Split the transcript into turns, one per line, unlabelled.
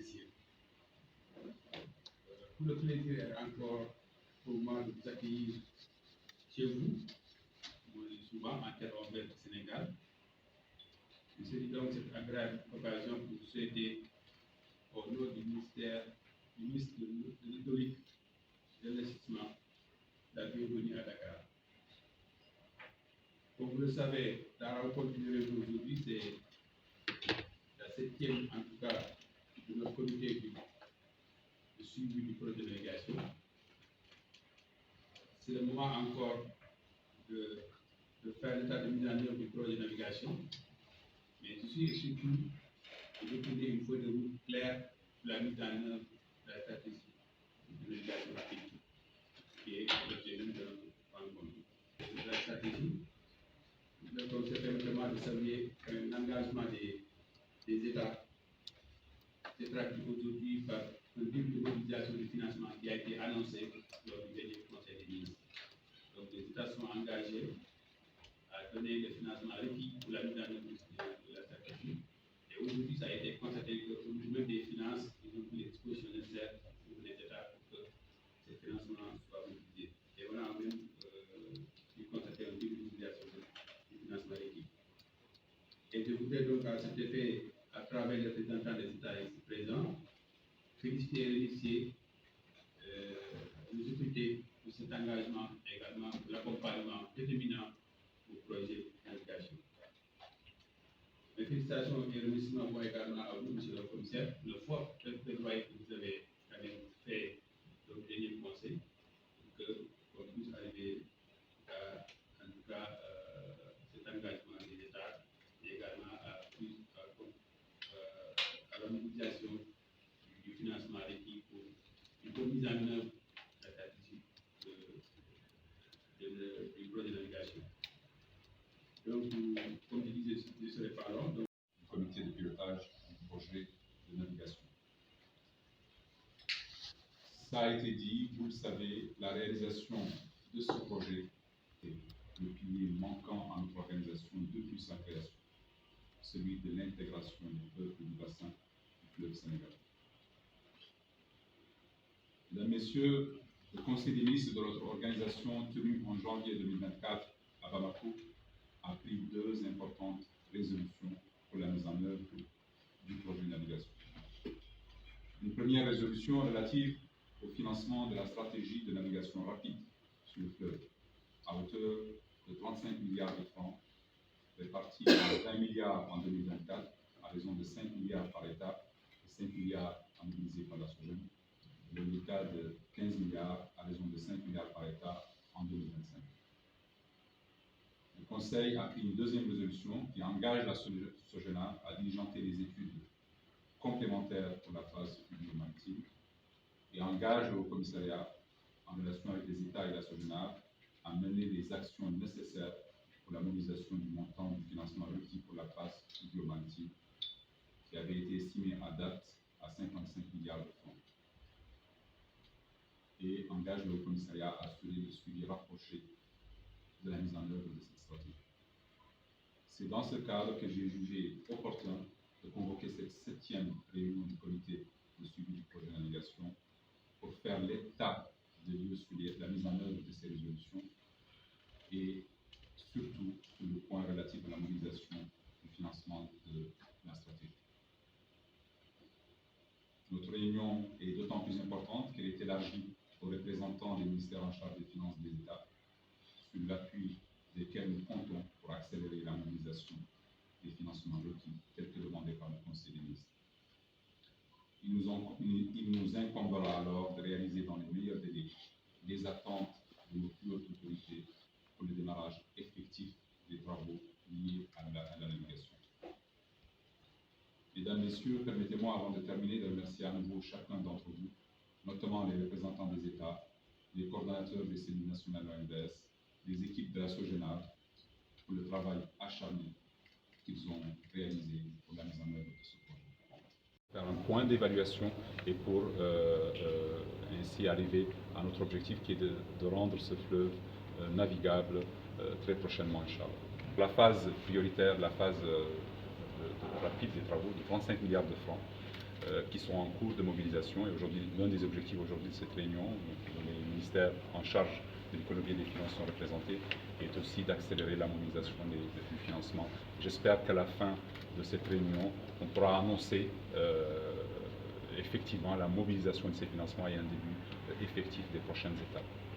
messieurs. Pour le plaisir encore pour moi de vous accueillir chez vous, souvent en terre ouverte au Sénégal. Je saisis donc cette agréable occasion pour vous souhaiter, au nom du ministre de l'Hydraulique et de l'Investissement, la bienvenue à Dakar. Comme vous le savez, la rencontre d'aujourd'hui, c'est la 7e, en tout cas, de notre comité de suivi du projet de navigation. C'est le moment encore de faire l'état de mise en œuvre du projet de navigation, mais aussi et surtout de donner une feuille de route claire pour la mise en œuvre de la stratégie de navigation rapide, qui est l'objet de notre rencontre. De la stratégie, le conseil permettement de saluer l'engagement des États. C'est traduit aujourd'hui par un début de mobilisation du financement qui a été annoncé lors du dernier Conseil des ministres. Donc les États sont engagés à donner le financement requis pour la mise en œuvre de la stratégie. Et aujourd'hui, ça a été constaté qu'au niveau des finances, ils ont pris les dispositions nécessaires pour les États pour que ces financements soient mobilisés. Et on a même pu constater un début de mobilisation du financement requis. Et je voudrais donc à cet effet, à travers les représentants des États ici présents, féliciter et remercier les autorités pour cet engagement et également pour l'accompagnement déterminant au projet de navigation. Mes félicitations et remerciements vont également à vous, monsieur le commissaire, pour le fort plaidoyer que vous avez quand même fait dans le dernier conseil pour qu'on puisse arriver à, en tout cas, cet engagement des États et également à la mobilisation du financement requis pour une mise en œuvre de la stratégie du projet de navigation. Donc, comme je disais, je serai pas long.
Du comité de pilotage du projet de navigation. Ça a été dit, vous le savez, la réalisation de ce projet est le pilier manquant à notre organisation depuis sa création, celui de l'intégration du peuple du bassin du fleuve Sénégal. Mesdames, Messieurs, le Conseil des ministres de notre organisation, tenu en janvier 2024 à Bamako, a pris 2 importantes résolutions pour la mise en œuvre du projet de navigation. Une première résolution relative au financement de la stratégie de navigation rapide sur le fleuve, à hauteur de 35 milliards de francs, répartis à 20 milliards en 2024, à raison de 5 milliards par État et 5 milliards mobilisés par la SOGEN, et le cas de 15 milliards à raison de 5 milliards par État en 2025. Le Conseil a pris une deuxième résolution qui engage la SOGENA à diligenter les études complémentaires pour la phase maritime et engage le Haut-Commissariat, en relation avec les États et la SOGENA, à mener les actions nécessaires pour la mobilisation du montant du financement requis pour la phase maritime, qui avait été estimé à date à 55 milliards de francs. Et engage le Haut-Commissariat à assurer le suivi rapproché de la mise en œuvre de cette stratégie. C'est dans ce cadre que j'ai jugé opportun de convoquer cette 7e réunion du comité de suivi du projet de navigation pour faire l'état de lieu sur la mise en œuvre de ces résolutions et surtout sur le point relatif à la mobilisation du financement de la stratégie. Notre réunion est d'autant plus importante qu'elle est élargie aux représentants des ministères en charge des finances des États, sur l'appui desquels nous comptons pour accélérer la mobilisation des financements requis, tels que demandés par le Conseil des ministres. Il nous incombera alors de réaliser dans les meilleurs délais les attentes de nos plus hautes autorités pour le démarrage effectif des travaux liés à la navigation. Mesdames, Messieurs, permettez-moi avant de terminer de remercier à nouveau chacun d'entre vous, notamment les représentants des États, les coordonnateurs des cellules nationales OMVS, les équipes de la SOGENA, pour le travail acharné qu'ils ont réalisé pour la mise en œuvre de ce projet. Faire un point d'évaluation et pour ainsi arriver à notre objectif qui est de rendre ce fleuve navigable très prochainement, Inch'Allah. La phase prioritaire, la phase rapide des travaux de 35 milliards de francs, qui sont en cours de mobilisation. Et aujourd'hui, l'un des objectifs aujourd'hui de cette réunion, où les ministères en charge de l'économie et des finances sont représentés, est aussi d'accélérer la mobilisation du financement. J'espère qu'à la fin de cette réunion, on pourra annoncer effectivement la mobilisation de ces financements et un début effectif des prochaines étapes.